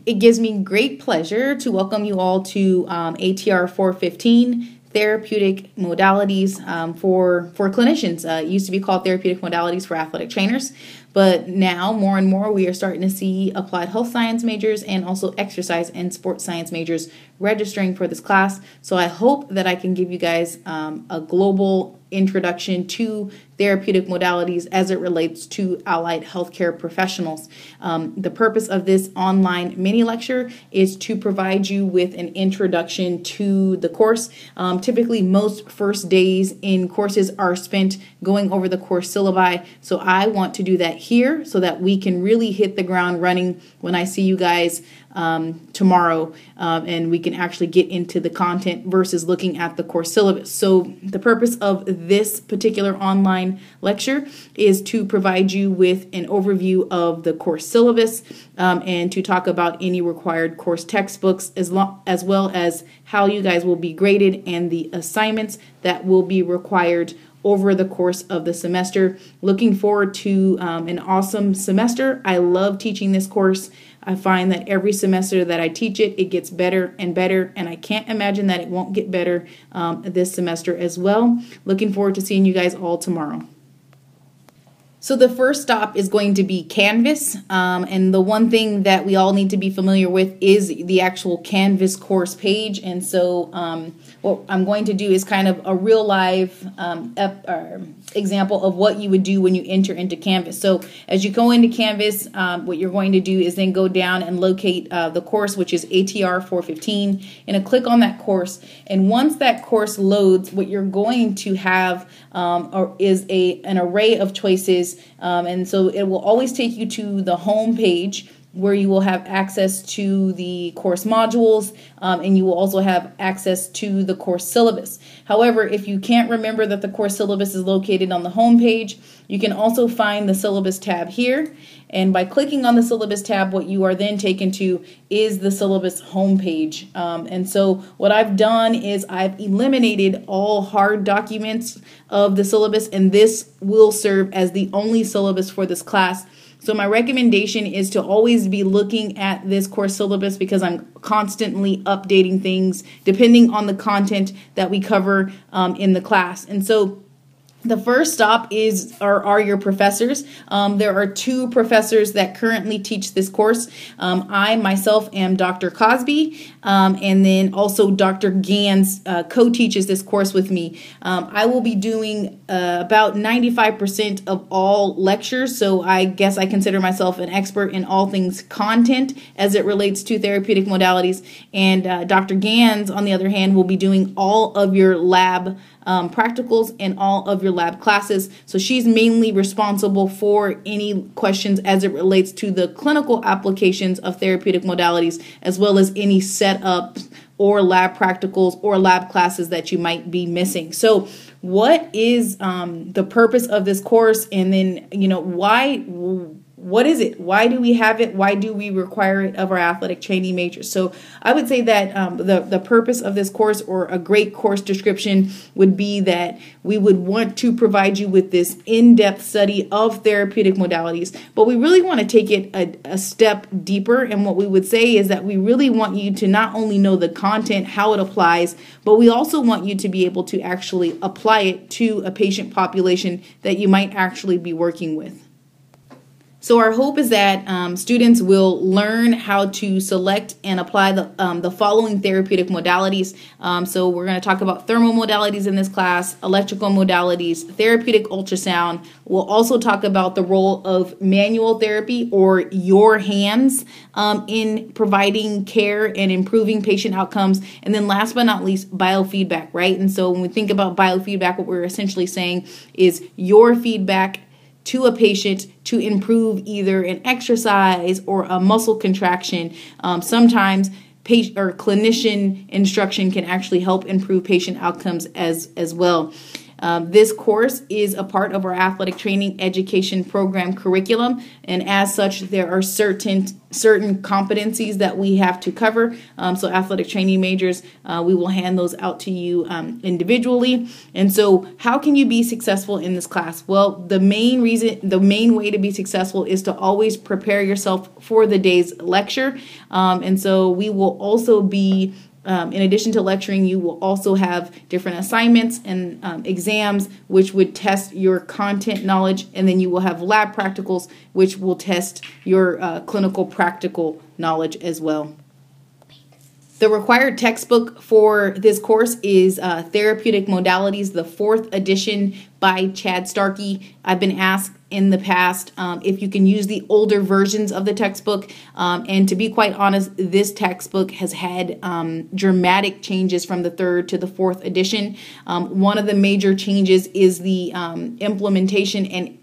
It gives me great pleasure to welcome you all to ATR 415, Therapeutic Modalities for clinicians. It used to be called Therapeutic Modalities for Athletic Trainers, but now more and more we are starting to see applied health science majors and also exercise and sports science majors registering for this class. So I hope that I can give you guys a global introduction to therapeutic modalities as it relates to allied healthcare professionals. The purpose of this online mini lecture is to provide you with an introduction to the course. Typically, most first days in courses are spent going over the course syllabi. So I want to do that here so that we can really hit the ground running when I see you guys tomorrow, and we can actually get into the content versus looking at the course syllabus. So the purpose of this particular online lecture is to provide you with an overview of the course syllabus and to talk about any required course textbooks as well as how you guys will be graded and the assignments that will be required over the course of the semester. Looking forward to an awesome semester. I love teaching this course. I find that every semester that I teach it, it gets better and better, and I can't imagine that it won't get better this semester as well. Looking forward to seeing you guys all tomorrow. So the first stop is going to be Canvas, and the one thing that we all need to be familiar with is the actual Canvas course page. And so what I'm going to do is kind of a real live example of what you would do when you enter into Canvas. So as you go into Canvas, what you're going to do is then go down and locate the course, which is ATR 415, and click on that course. And once that course loads, what you're going to have is an array of choices. And so it will always take you to the home page where you will have access to the course modules, and you will also have access to the course syllabus. However, if you can't remember that the course syllabus is located on the home page, you can also find the syllabus tab here. And by clicking on the syllabus tab, what you are then taken to is the syllabus homepage. And so what I've done is I've eliminated all hard documents of the syllabus, and this will serve as the only syllabus for this class. So my recommendation is to always be looking at this course syllabus because I'm constantly updating things depending on the content that we cover in the class. And so the first stop are your professors. There are two professors that currently teach this course. I myself am Dr. Cosby, and then also Dr. Gans co-teaches this course with me. I will be doing about 95% of all lectures, so I guess I consider myself an expert in all things content as it relates to therapeutic modalities. And Dr. Gans, on the other hand, will be doing all of your lab practicals and all of your lab classes. So she's mainly responsible for any questions as it relates to the clinical applications of therapeutic modalities, as well as any setups or lab practicals or lab classes that you might be missing. So what is the purpose of this course? And then, what is it? Why do we have it? Why do we require it of our athletic training majors? So I would say that the purpose of this course, or a great course description, would be that we would want to provide you with this in-depth study of therapeutic modalities, but we really want to take it a step deeper. And what we would say is that we really want you to not only know the content, how it applies, but we also want you to be able to actually apply it to a patient population that you might actually be working with. So our hope is that students will learn how to select and apply the following therapeutic modalities. So we're going to talk about thermal modalities in this class, electrical modalities, therapeutic ultrasound. We'll also talk about the role of manual therapy, or your hands, in providing care and improving patient outcomes. And then last but not least, biofeedback, right? And so when we think about biofeedback, what we're essentially saying is your feedback to a patient to improve either an exercise or a muscle contraction. Sometimes patient or clinician instruction can actually help improve patient outcomes as well. This course is a part of our athletic training education program curriculum, and as such, there are certain competencies that we have to cover. So athletic training majors, we will hand those out to you individually. And so how can you be successful in this class? Well, the main way to be successful is to always prepare yourself for the day's lecture. And so we will also be in addition to lecturing, you will also have different assignments and exams which would test your content knowledge, and then you will have lab practicals which will test your clinical practical knowledge as well. The required textbook for this course is Therapeutic Modalities, the 4th edition by Chad Starkey. I've been asked in the past if you can use the older versions of the textbook. And to be quite honest, this textbook has had dramatic changes from the 3rd to the 4th edition. One of the major changes is the implementation and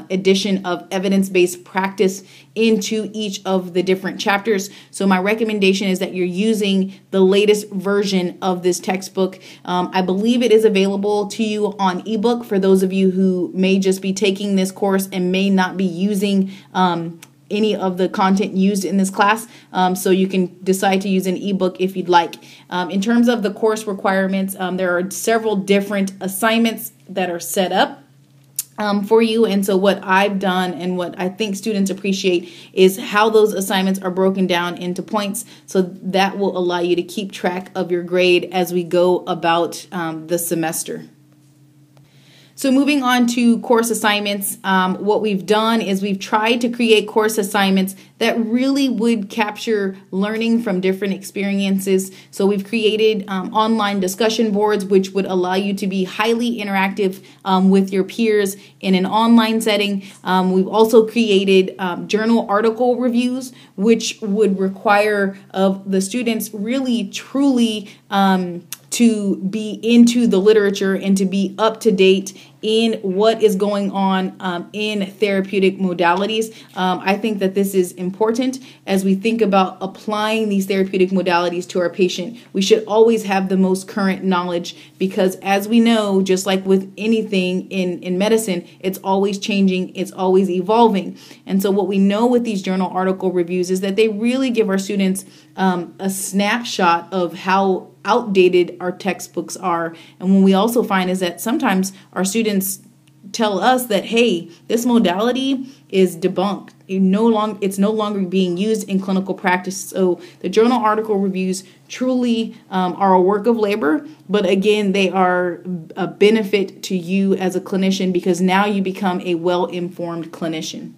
addition of evidence-based practice into each of the different chapters. So my recommendation is that you're using the latest version of this textbook. I believe it is available to you on ebook for those of you who may just be taking this course and may not be using any of the content used in this class. So you can decide to use an ebook if you'd like. In terms of the course requirements, there are several different assignments that are set up for you. And so what I've done and what I think students appreciate is how those assignments are broken down into points. So that will allow you to keep track of your grade as we go about the semester. So moving on to course assignments, what we've done is we've tried to create course assignments that really would capture learning from different experiences. So we've created online discussion boards which would allow you to be highly interactive with your peers in an online setting. We've also created journal article reviews which would require of the students really truly to be into the literature and to be up to date in what is going on in therapeutic modalities. I think that this is important as we think about applying these therapeutic modalities to our patient. We should always have the most current knowledge because as we know, just like with anything in medicine, it's always changing, it's always evolving. And so what we know with these journal article reviews is that they really give our students a snapshot of how outdated our textbooks are. And what we also find is that sometimes our students tell us that, hey, this modality is debunked. It's no longer being used in clinical practice. So the journal article reviews truly are a work of labor, but again, they are a benefit to you as a clinician because now you become a well-informed clinician.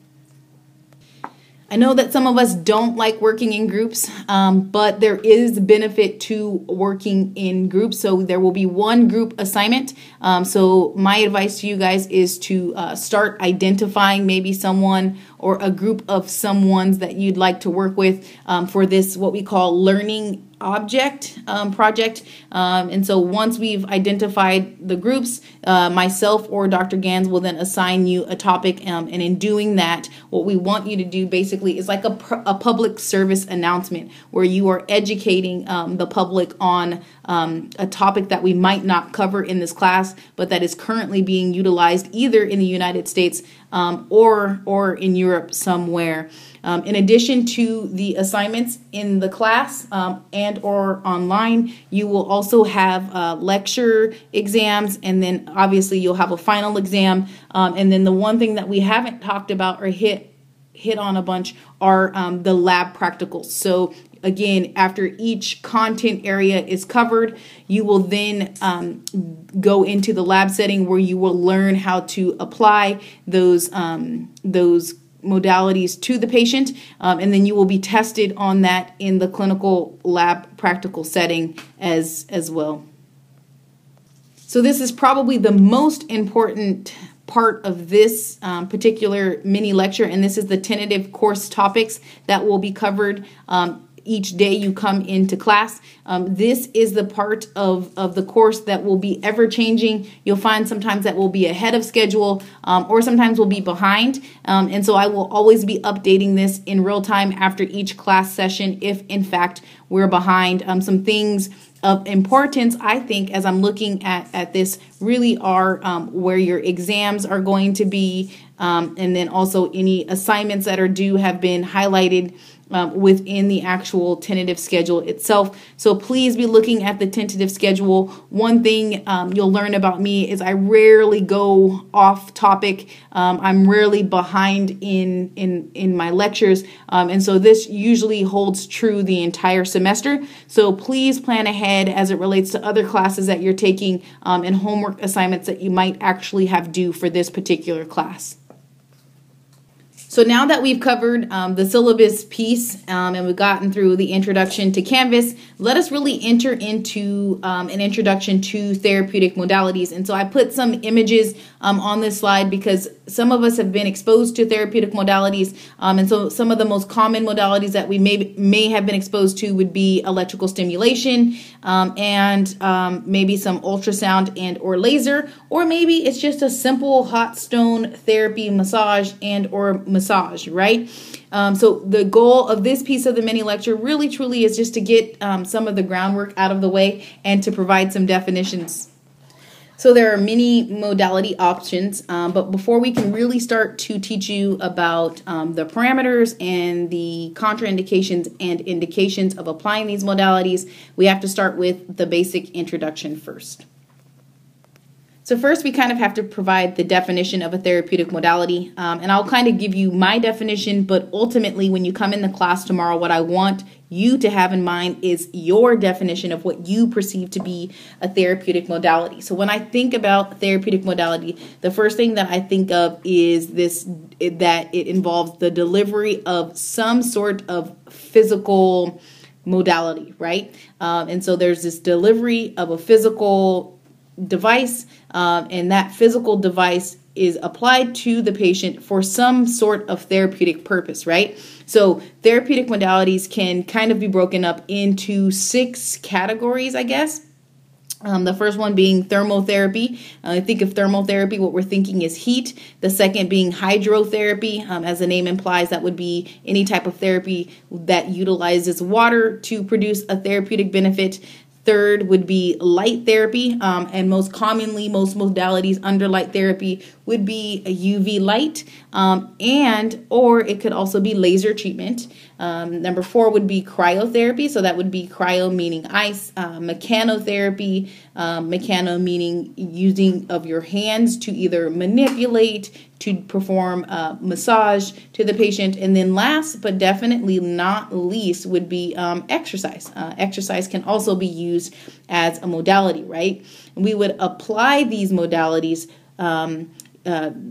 I know that some of us don't like working in groups, but there is benefit to working in groups. So there will be one group assignment. So my advice to you guys is to start identifying maybe someone or a group of someones that you'd like to work with for this, what we call learning object project. And so once we've identified the groups, myself or Dr. Gans will then assign you a topic. And in doing that, what we want you to do basically is like a public service announcement where you are educating the public on a topic that we might not cover in this class, but that is currently being utilized either in the United States or in Europe somewhere. In addition to the assignments in the class and or online, you will also have lecture exams, and then obviously you'll have a final exam. And then the one thing that we haven't talked about or hit on a bunch are the lab practicals. So again, after each content area is covered, you will then go into the lab setting where you will learn how to apply those modalities to the patient, and then you will be tested on that in the clinical lab practical setting as well. So this is probably the most important part of this particular mini lecture, and this is the tentative course topics that will be covered each day you come into class. This is the part of the course that will be ever changing. You'll find sometimes that will be ahead of schedule, or sometimes will be behind. And so I will always be updating this in real time after each class session if in fact we're behind. Some things of importance, I think, as I'm looking at this really are where your exams are going to be, and then also any assignments that are due have been highlighted within the actual tentative schedule itself. So please be looking at the tentative schedule. One thing you'll learn about me is I rarely go off topic. I'm rarely behind in my lectures. And so this usually holds true the entire semester. So please plan ahead as it relates to other classes that you're taking and homework assignments that you might actually have due for this particular class. So now that we've covered the syllabus piece and we've gotten through the introduction to Canvas, let us really enter into an introduction to therapeutic modalities. And so I put some images on this slide because some of us have been exposed to therapeutic modalities. And so some of the most common modalities that we may have been exposed to would be electrical stimulation and maybe some ultrasound and or laser, or maybe it's just a simple hot stone therapy massage and or massage, right? So the goal of this piece of the mini lecture really truly is just to get some of the groundwork out of the way and to provide some definitions. So there are many modality options, but before we can really start to teach you about the parameters and the contraindications and indications of applying these modalities, we have to start with the basic introduction first. So first, we kind of have to provide the definition of a therapeutic modality, and I'll kind of give you my definition, but ultimately when you come in the class tomorrow, what I want you to have in mind is your definition of what you perceive to be a therapeutic modality. So when I think about therapeutic modality, the first thing that I think of is that it involves the delivery of some sort of physical modality, right? And so there's this delivery of a physical device, and that physical device is applied to the patient for some sort of therapeutic purpose, right? So therapeutic modalities can kind of be broken up into 6 categories, I guess. The first one being thermotherapy. I think of thermotherapy, what we're thinking is heat. The second being hydrotherapy. As the name implies, that would be any type of therapy that utilizes water to produce a therapeutic benefit. Third would be light therapy, and most commonly, most modalities under light therapy would be a UV light, or it could also be laser treatment. Number 4 would be cryotherapy, so that would be cryo meaning ice, mechanotherapy, mechano meaning using of your hands to either manipulate, to perform massage to the patient, and then last but definitely not least would be exercise. Exercise can also be used as a modality, right? We would apply these modalities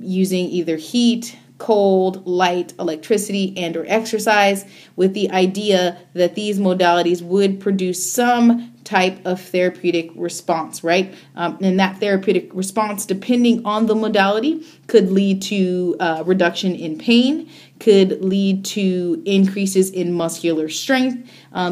using either heat, cold, light, electricity, and or exercise, with the idea that these modalities would produce some type of therapeutic response, right? And that therapeutic response, depending on the modality, could lead to reduction in pain, could lead to increases in muscular strength,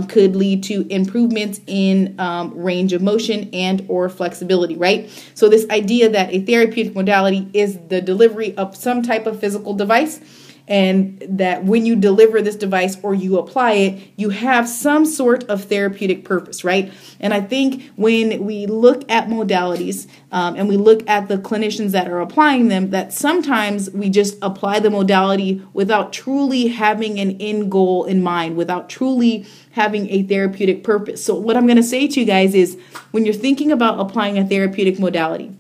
could lead to improvements in range of motion and or flexibility, right? So this idea that a therapeutic modality is the delivery of some type of physical device, and that when you deliver this device or you apply it, you have some sort of therapeutic purpose, right? And I think when we look at modalities and we look at the clinicians that are applying them, that sometimes we just apply the modality without truly having an end goal in mind, without truly having a therapeutic purpose. So what I'm going to say to you guys is, when you're thinking about applying a therapeutic modality,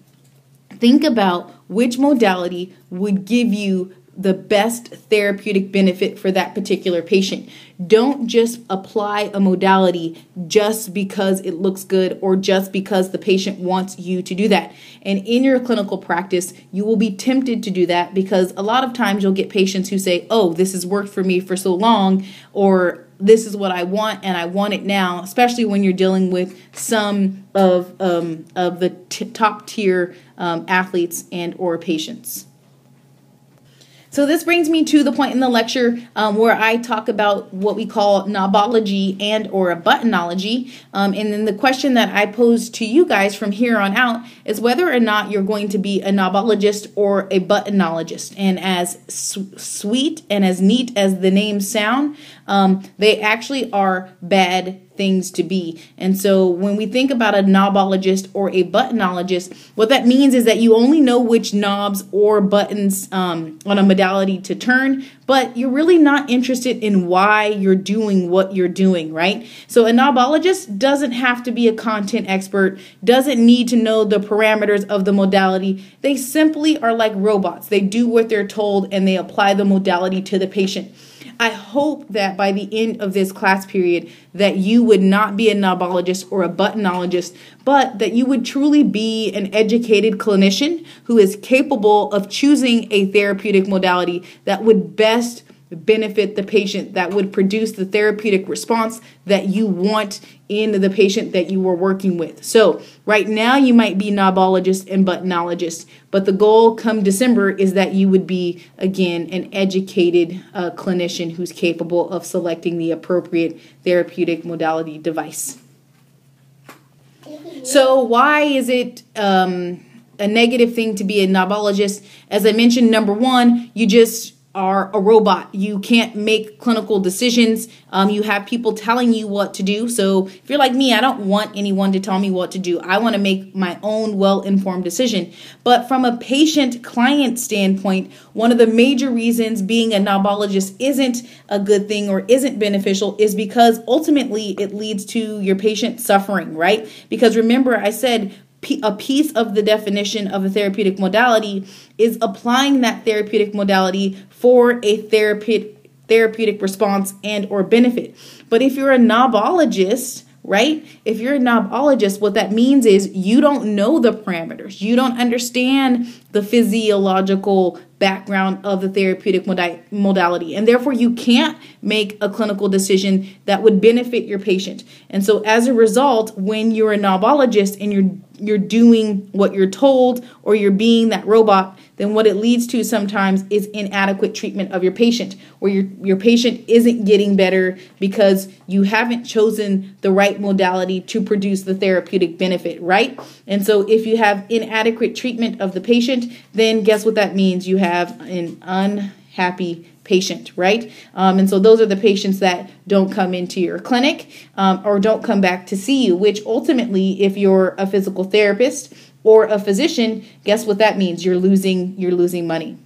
think about which modality would give you the best therapeutic benefit for that particular patient. Don't just apply a modality just because it looks good or just because the patient wants you to do that. And in your clinical practice, you will be tempted to do that because a lot of times you'll get patients who say, oh, this has worked for me for so long, or this is what I want and I want it now, especially when you're dealing with some of the top tier athletes and or patients. So this brings me to the point in the lecture where I talk about what we call knobology and or a buttonology. And then the question that I pose to you guys from here on out is whether or not you're going to be a knobologist or a buttonologist. And as sweet and as neat as the names sound, they actually are bad things to be. And so when we think about a knobologist or a buttonologist, what that means is that you only know which knobs or buttons on a modality to turn, but you're really not interested in why you're doing what you're doing, right? So a knobologist doesn't have to be a content expert, doesn't need to know the parameters of the modality. They simply are like robots. They do what they're told and they apply the modality to the patient. I hope that by the end of this class period that you would not be a knobologist or a buttonologist, but that you would truly be an educated clinician who is capable of choosing a therapeutic modality that would best benefit the patient, that would produce the therapeutic response that you want in the patient that you were working with. So right now you might be knobologist and buttonologist, but the goal come December is that you would be, again, an educated clinician who's capable of selecting the appropriate therapeutic modality device. So why is it a negative thing to be a knobologist? As I mentioned, number one, you just are a robot. You can't make clinical decisions. You have people telling you what to do. So if you're like me, I don't want anyone to tell me what to do. I want to make my own well-informed decision. But from a patient-client standpoint, one of the major reasons being a knobologist isn't a good thing or isn't beneficial is because ultimately it leads to your patient suffering, right? Because remember, I said a piece of the definition of a therapeutic modality is applying that therapeutic modality for a therapeutic response and or benefit. But if you're a knobologist, right? If you're a knobologist, what that means is you don't know the parameters. You don't understand the physiological background of the therapeutic modality. And therefore, you can't make a clinical decision that would benefit your patient. And so as a result, when you're a knobologist and you're doing what you're told or you're being that robot, then what it leads to sometimes is inadequate treatment of your patient, where your patient isn't getting better because you haven't chosen the right modality to produce the therapeutic benefit, right? And so if you have inadequate treatment of the patient, then guess what that means? You have an unhappy patient, right? And so those are the patients that don't come into your clinic or don't come back to see you, which ultimately, if you're a physical therapist or a physician, guess what that means? You're losing money.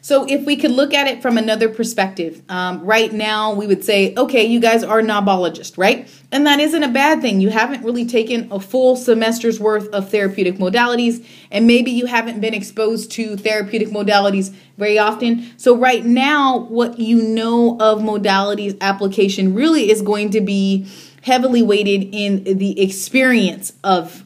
So if we could look at it from another perspective, right now we would say, okay, you guys are knobologists, right? And that isn't a bad thing. You haven't really taken a full semester's worth of therapeutic modalities, and maybe you haven't been exposed to therapeutic modalities very often. So right now, what you know of modalities application really is going to be heavily weighted in the experience of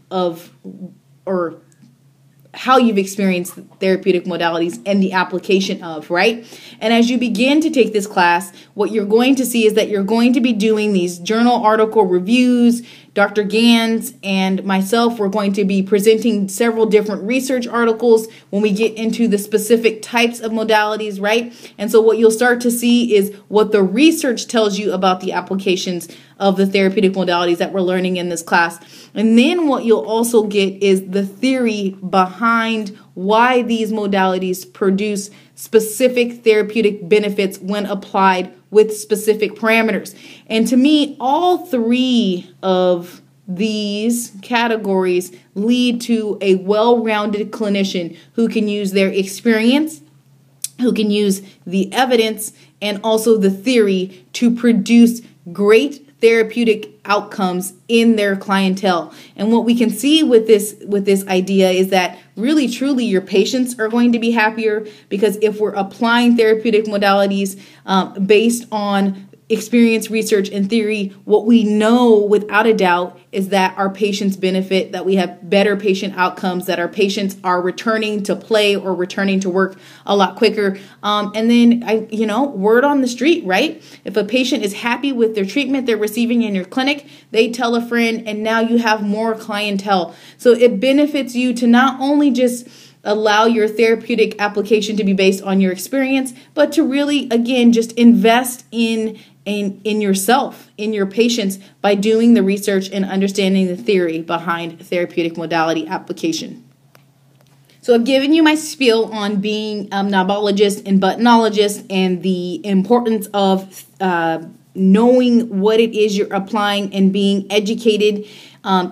how you've experienced therapeutic modalities and the application of, right? And as you begin to take this class, what you're going to see is that you're going to be doing these journal article reviews. Dr. Gans and myself, we're going to be presenting several different research articles when we get into the specific types of modalities, right? And so what you'll start to see is what the research tells you about the applications of the therapeutic modalities that we're learning in this class. And then what you'll also get is the theory behind why these modalities produce specific therapeutic benefits when applied with specific parameters. And to me, all three of these categories lead to a well-rounded clinician who can use their experience, who can use the evidence, and also the theory to produce great therapeutic outcomes in their clientele. And what we can see with this idea is that really truly your patients are going to be happier, because if we're applying therapeutic modalities based on experience, research, and theory, what we know without a doubt is that our patients benefit, that we have better patient outcomes, that our patients are returning to play or returning to work a lot quicker. And then, word on the street, right? If a patient is happy with their treatment they're receiving in your clinic, they tell a friend, and now you have more clientele. So it benefits you to not only just allow your therapeutic application to be based on your experience, but to really, again, just invest in yourself, in your patients, by doing the research and understanding the theory behind therapeutic modality application. So I've given you my spiel on being a knobologist and buttonologist and the importance of knowing what it is you're applying and being educated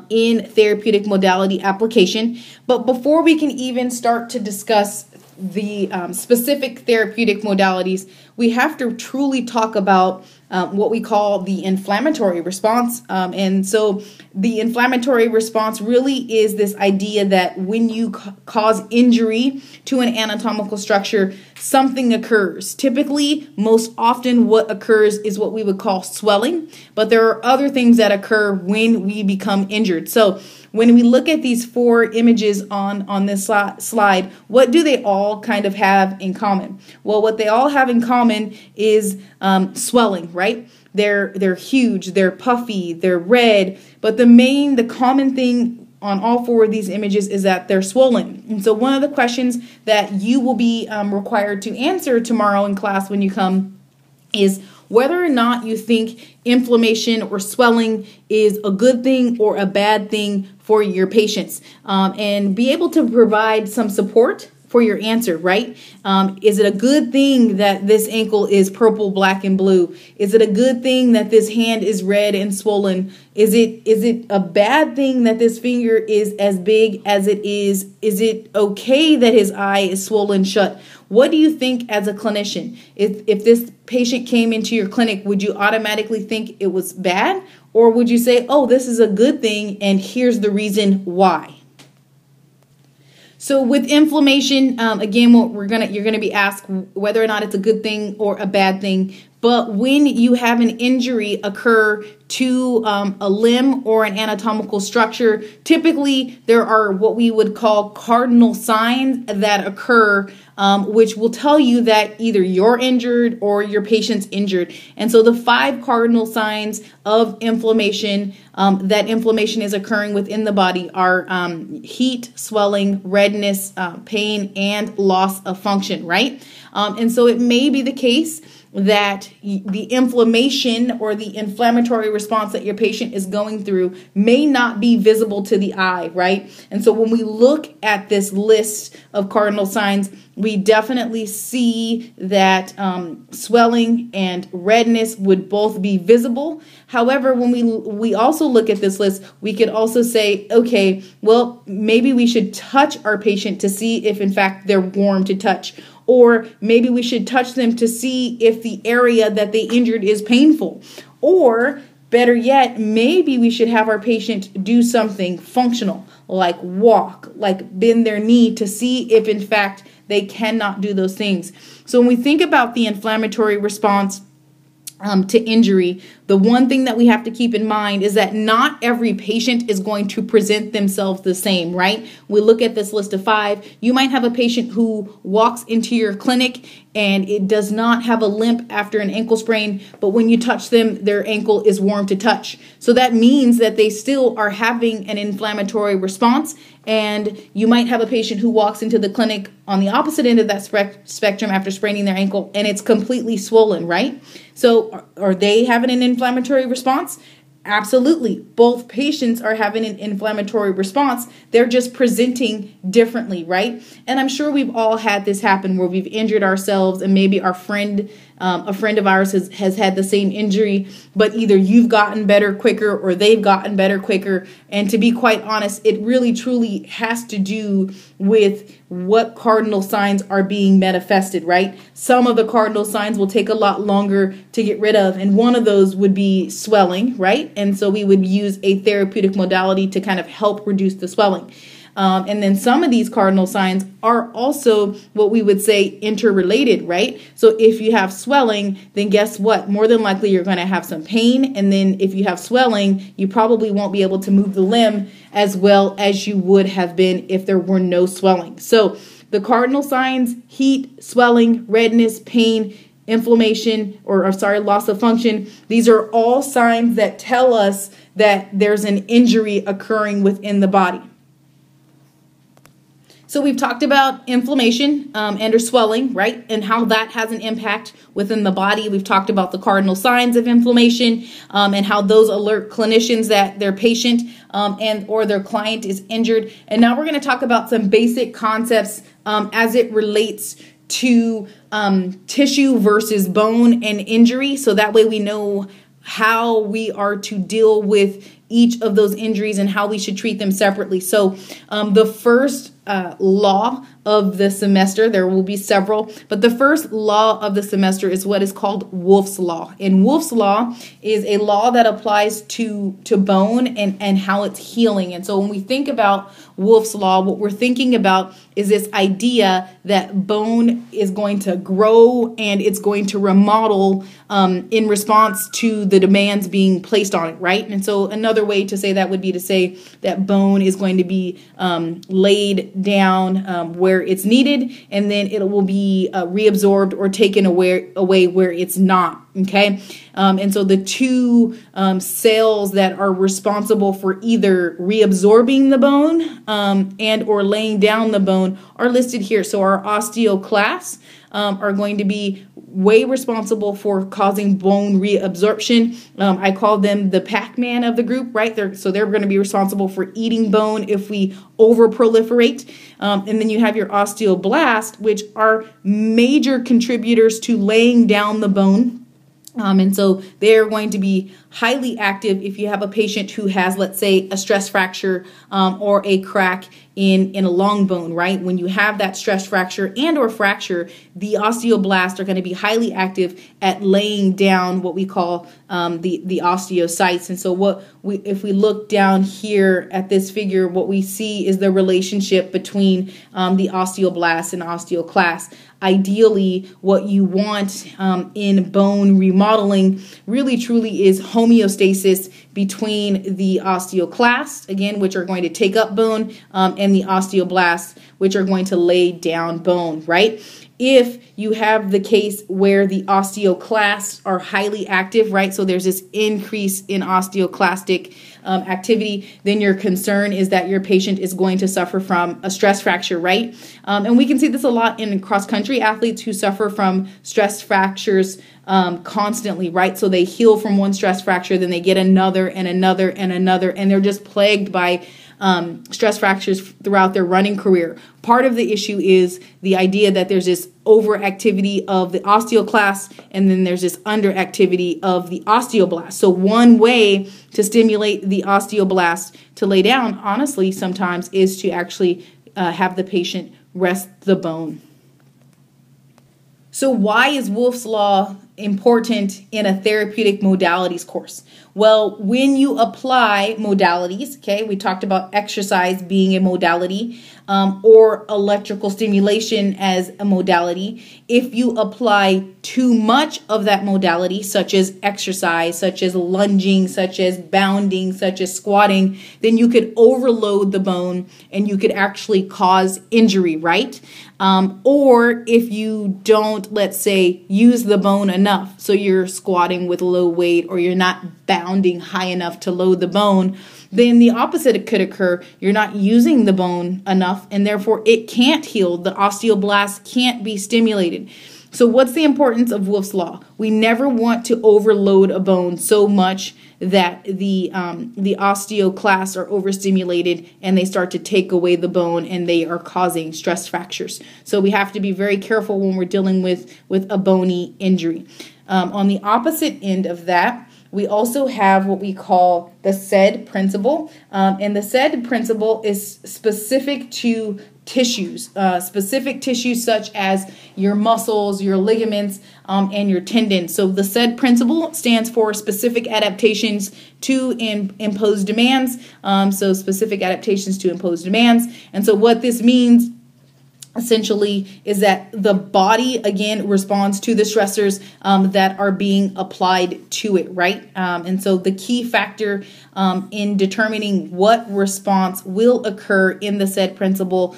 in therapeutic modality application. But before we can even start to discuss the specific therapeutic modalities, we have to truly talk about what we call the inflammatory response. And so the inflammatory response really is this idea that when you cause injury to an anatomical structure, something occurs. Typically, most often what occurs is what we would call swelling, but there are other things that occur when we become injured. So when we look at these 4 images on this slide, what do they all kind of have in common? Well, what they all have in common is swelling, right? They're huge, they're puffy, they're red, but the common thing on all 4 of these images is that they're swollen. And so one of the questions that you will be required to answer tomorrow in class when you come is whether or not you think inflammation or swelling is a good thing or a bad thing for your patients, and be able to provide some support for your answer, right? Is it a good thing that this ankle is purple, black, and blue? Is it a good thing that this hand is red and swollen? Is it a bad thing that this finger is as big as it is? Is it okay that his eye is swollen shut? What do you think as a clinician? If this patient came into your clinic, would you automatically think it was bad? Or would you say, oh, this is a good thing and here's the reason why? So with inflammation, again, you're gonna be asked whether or not it's a good thing or a bad thing. But when you have an injury occur to a limb or an anatomical structure, typically there are what we would call cardinal signs that occur, which will tell you that either you're injured or your patient's injured. And so the 5 cardinal signs of inflammation, that inflammation is occurring within the body, are heat, swelling, redness, pain, and loss of function, right? And so it may be the case that the inflammation or the inflammatory response that your patient is going through may not be visible to the eye, right? And so when we look at this list of cardinal signs, we definitely see that swelling and redness would both be visible. However, when we also look at this list, we could also say, okay, well, maybe we should touch our patient to see if in fact they're warm to touch. Or maybe we should touch them to see if the area that they injured is painful. Or better yet, maybe we should have our patient do something functional, like walk, like bend their knee, to see if in fact they cannot do those things. So when we think about the inflammatory response to injury, the one thing that we have to keep in mind is that not every patient is going to present themselves the same, right? We look at this list of 5. You might have a patient who walks into your clinic and it does not have a limp after an ankle sprain, but when you touch them, their ankle is warm to touch. So that means that they still are having an inflammatory response. And you might have a patient who walks into the clinic on the opposite end of that spectrum after spraining their ankle and it's completely swollen, right? So are they having an inflammatory response? Absolutely. Both patients are having an inflammatory response. They're just presenting differently, right? And I'm sure we've all had this happen where we've injured ourselves and maybe our friend, a friend of ours has had the same injury, but either you've gotten better quicker or they've gotten better quicker. And to be quite honest, it really truly has to do with what cardinal signs are being manifested, right? Some of the cardinal signs will take a lot longer to get rid of, and one of those would be swelling, right? And so we would use a therapeutic modality to kind of help reduce the swelling. And then some of these cardinal signs are also what we would say interrelated, right? So if you have swelling, then guess what? More than likely you're going to have some pain. And then if you have swelling, you probably won't be able to move the limb as well as you would have been if there were no swelling. So the cardinal signs: heat, swelling, redness, pain, inflammation, loss of function. These are all signs that tell us that there's an injury occurring within the body. So we've talked about inflammation and or swelling, right? And how that has an impact within the body. We've talked about the cardinal signs of inflammation and how those alert clinicians that their patient and or their client is injured. And now we're going to talk about some basic concepts as it relates to tissue versus bone and injury. So that way we know how we are to deal with each of those injuries and how we should treat them separately. So the first law of the semester, there will be several, but the first law of the semester is what is called Wolff's Law. And Wolff's Law is a law that applies to bone and how it's healing. And so when we think about Wolff's Law, what we're thinking about is this idea that bone is going to grow and it's going to remodel in response to the demands being placed on it, right? And so another way to say that would be to say that bone is going to be laid down where it's needed, and then it will be reabsorbed or taken away where it's not. Okay. And so the two cells that are responsible for either reabsorbing the bone and or laying down the bone are listed here. So our osteoclasts are going to be way responsible for causing bone reabsorption. I call them the Pac-Man of the group, right? They're going to be responsible for eating bone if we over-proliferate. And then you have your osteoblasts, which are major contributors to laying down the bone. And so they're going to be highly active if you have a patient who has, let's say, a stress fracture or a crack in a long bone, right? When you have that stress fracture and or fracture, the osteoblasts are going to be highly active at laying down what we call the osteocytes. And so if we look down here at this figure, what we see is the relationship between the osteoblasts and osteoclasts. Ideally, what you want in bone remodeling really truly is homeostasis between the osteoclasts, again, which are going to take up bone, and the osteoblasts, which are going to lay down bone, right? If you have the case where the osteoclasts are highly active, right? So there's this increase in osteoclastic activity, then your concern is that your patient is going to suffer from a stress fracture, right? And we can see this a lot in cross-country athletes who suffer from stress fractures constantly, right? So they heal from one stress fracture, then they get another and another and another, and they're just plagued by stress fractures throughout their running career. Part of the issue is the idea that there's this overactivity of the osteoclasts and then there's this underactivity of the osteoblasts. So one way to stimulate the osteoblasts to lay down, honestly, sometimes is to actually have the patient rest the bone. So why is Wolff's Law important in a therapeutic modalities course? Well, when you apply modalities, okay, we talked about exercise being a modality or electrical stimulation as a modality. If you apply too much of that modality, such as exercise, such as lunging, such as bounding, such as squatting, then you could overload the bone and you could actually cause injury, right? Or if you don't, let's say, use the bone enough, so you're squatting with low weight or you're not bounding high enough to load the bone, then the opposite could occur. You're not using the bone enough and therefore it can't heal. The osteoblast can't be stimulated. So what's the importance of Wolff's Law? We never want to overload a bone so much that the osteoclasts are overstimulated and they start to take away the bone and they are causing stress fractures. So we have to be very careful when we're dealing with a bony injury. On the opposite end of that, we also have what we call the SAID principle. And the SAID principle is specific to tissues, such as your muscles, your ligaments, and your tendons. So the SAID principle stands for specific adaptations to imposed demands. So specific adaptations to imposed demands. And so what this means essentially is that the body, again, responds to the stressors that are being applied to it, right? And so the key factor in determining what response will occur in the SAID principle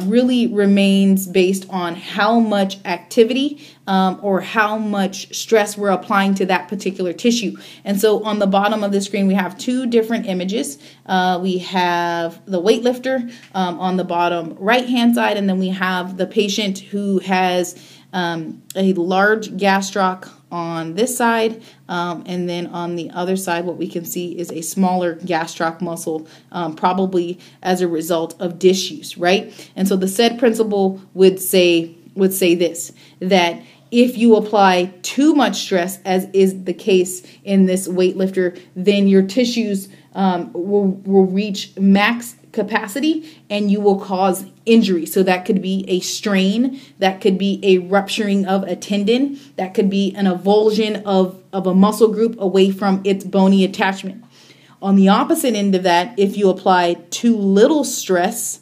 really remains based on how much activity or how much stress we're applying to that particular tissue. And so on the bottom of the screen, we have two different images. We have the weightlifter on the bottom right-hand side, and then we have the patient who has a large gastroc on this side, and then on the other side, what we can see is a smaller gastroc muscle, probably as a result of disuse, right? And so the said principle would say this, that if you apply too much stress, as is the case in this weightlifter, then your tissues will reach max capacity and you will cause injury. So that could be a strain, that could be a rupturing of a tendon, that could be an avulsion of a muscle group away from its bony attachment. On the opposite end of that, if you apply too little stress,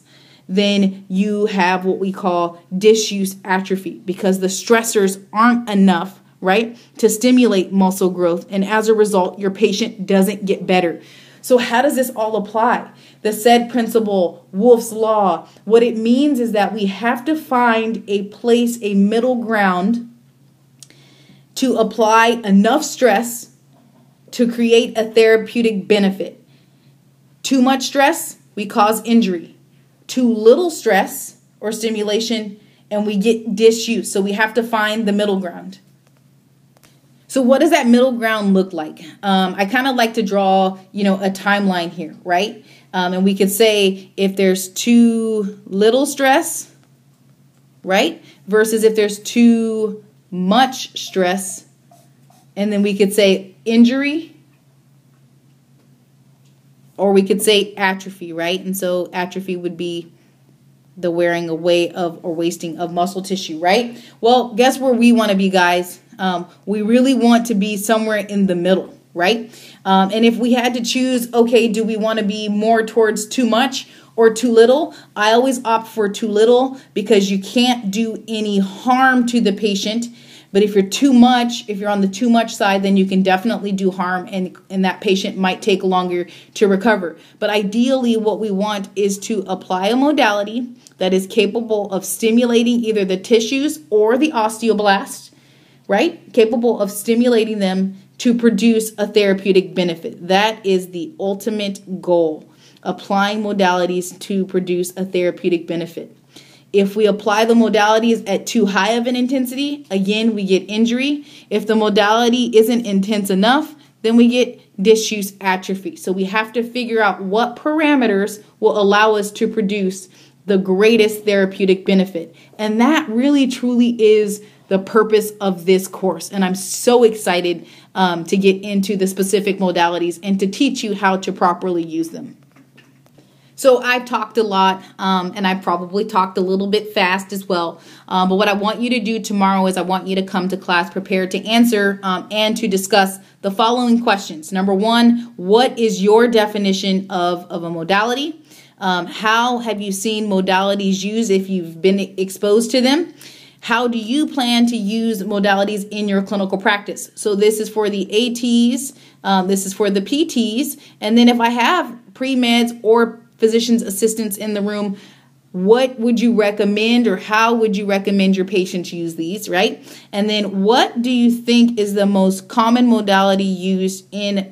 then you have what we call disuse atrophy, because the stressors aren't enough, right, to stimulate muscle growth. And as a result, your patient doesn't get better. So how does this all apply? The said principle, Wolff's Law, what it means is that we have to find a place, a middle ground, to apply enough stress to create a therapeutic benefit. Too much stress, we cause injury. Too little stress or stimulation, and we get disuse. So we have to find the middle ground. So what does that middle ground look like? I kind of like to draw, a timeline here, right? And we could say if there's too little stress, right? Versus if there's too much stress. And then we could say injury, or we could say atrophy, right? And so atrophy would be the wearing away of or wasting of muscle tissue, right? Well, guess where we want to be, guys? We really want to be somewhere in the middle, right? And if we had to choose, okay, do we want to be more towards too much or too little? I always opt for too little, because you can't do any harm to the patient. But if you're too much, if you're on the too much side, then you can definitely do harm, and that patient might take longer to recover. But ideally, what we want is to apply a modality that is capable of stimulating either the tissues or the osteoblast, right? Capable of stimulating them to produce a therapeutic benefit. That is the ultimate goal, applying modalities to produce a therapeutic benefit. If we apply the modalities at too high of an intensity, again, we get injury. If the modality isn't intense enough, then we get disuse atrophy. So we have to figure out what parameters will allow us to produce the greatest therapeutic benefit. And that really, truly is the purpose of this course. And I'm so excited to get into the specific modalities and to teach you how to properly use them. So I've talked a lot, and I probably talked a little bit fast as well. But what I want you to do tomorrow is I want you to come to class prepared to answer and to discuss the following questions. Number one, what is your definition of a modality? How have you seen modalities used if you've been exposed to them? How do you plan to use modalities in your clinical practice? So this is for the ATs, this is for the PTs, and then if I have pre-meds or physician's assistants in the room, what would you recommend, or how would you recommend your patients use these, right? And then what do you think is the most common modality used in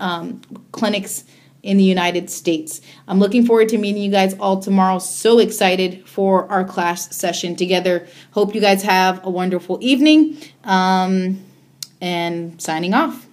clinics in the United States? I'm looking forward to meeting you guys all tomorrow. So excited for our class session together. Hope you guys have a wonderful evening, and signing off.